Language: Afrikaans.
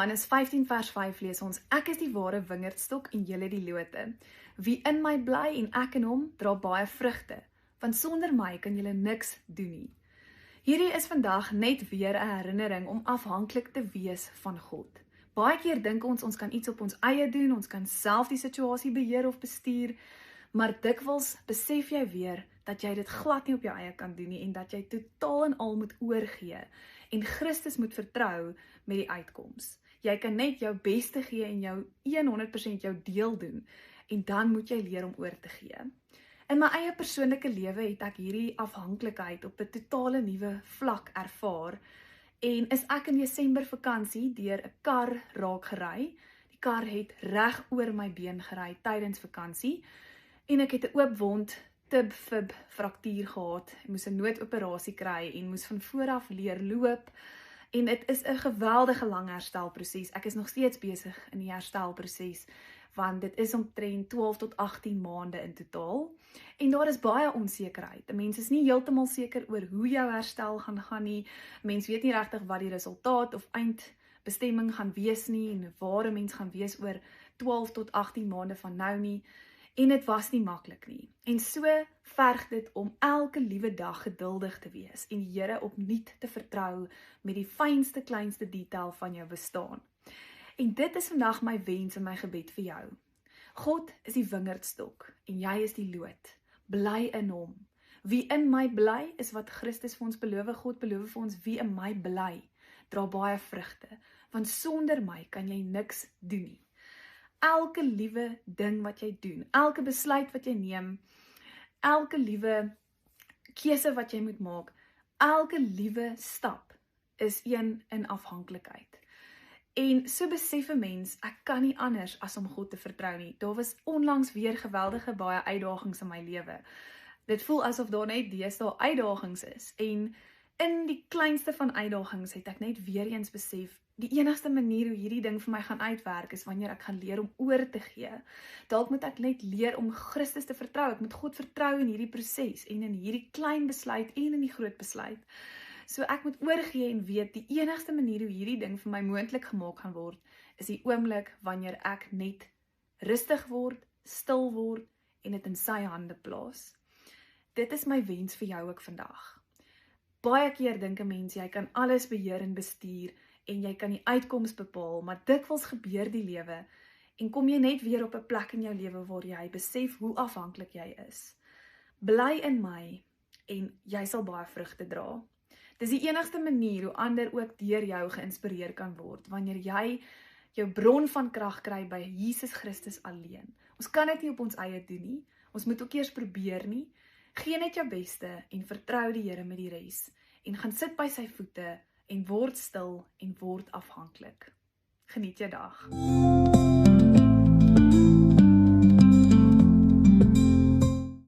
Johannes 15 vers 5 lees ons, ek is die ware wingerdstok en julle die lote. Wie in my bly en ek in hom, dra baie vrugte, want sonder my kan julle niks doen nie. Hierdie is vandag net weer 'n herinnering om afhanklik te wees van God. Baie keer dink ons kan iets op ons eie doen, ons kan self die situasie beheer of bestuur, maar dikwels besef jy weer dat jy dit glad nie op jou eie kan doen nie en dat jy totaal en al moet oorgee en Christus moet vertrou met die uitkoms. Jy kan net jou beste gee en jou 100% jou deel doen en dan moet jy leer om oor te gee. In my eie persoonlike lewe het ek hierdie afhanklikheid op 'n totale nuwe vlak ervaar en is ek in Desember vakansie deur 'n kar raak gery. Die kar het reg oor my been gery tydens vakansie en ek het 'n oop wond, tib-fib fraktuur gehad. Ek moes 'n noodoperasie kry en moes van voor af leer loop en dit is 'n geweldige lang herstelproses. Ek is nog steeds besig in die herstelproses want dit is omtrent 12 tot 18 maande in totaal. En daar is baie onsekerheid. Mense is nie heeltemal seker oor hoe jou herstel gaan nie. Mense weet nie regtig wat die resultaat of eindbestemming gaan wees nie en waar 'n mens gaan wees oor 12 tot 18 maande van nou nie. En dit was nie maklik nie. En so verg dit om elke liewe dag geduldig te wees en die Here opnuut te vertrou met die fynste kleinste detail van jou bestaan. En dit is vandag my wens en my gebed vir jou. God is die wingerdstok en jy is die loot. Bly in hom. Wie in my bly is wat Christus vir ons beloof. God beloof vir ons, wie in my bly, dra baie vrugte, want sonder my kan jy niks doen nie. Elke liewe ding wat jy doen, elke besluit wat jy neem, elke liewe keuse wat jy moet maak, elke liewe stap is een in afhanklikheid. En so besef 'n mens, ek kan nie anders as om God te vertrou nie. Daar was onlangs weer geweldige baie uitdagings in my lewe. Dit voel asof daar net deesdae uitdagings is. En in die kleinste van uitdagings het ek net weer eens besef, die enigste manier hoe hierdie ding vir my gaan uitwerk is wanneer ek gaan leer om oor te gee. Dalk moet ek net leer om Christus te vertrou. Ek moet God vertrou in hierdie proses en in hierdie klein besluit en in die groot besluit. So ek moet oorgee en weet die enigste manier hoe hierdie ding vir my moontlik gemaak gaan word, is die oomblik wanneer ek net rustig word, stil word en dit in sy hande plaas. Dit is my wens vir jou ook vandag. Baie keer dink 'n mens jy kan alles beheer en bestuur en jy kan die uitkoms bepaal, maar dikwels gebeur die lewe en kom jy net weer op 'n plek in jou lewe waar jy besef hoe afhanklik jy is. Bly in my en jy sal baie vrugte dra. Dis die enigste manier hoe ander ook deur jou geïnspireer kan word, wanneer jy jou bron van krag kry by Jesus Christus alleen. Ons kan dit nie op ons eie doen nie, ons moet ook eers probeer nie. Gee net jou beste en vertrou die Here met die res en gaan sit by sy voete en word stil en word afhanklik. Geniet jou dag.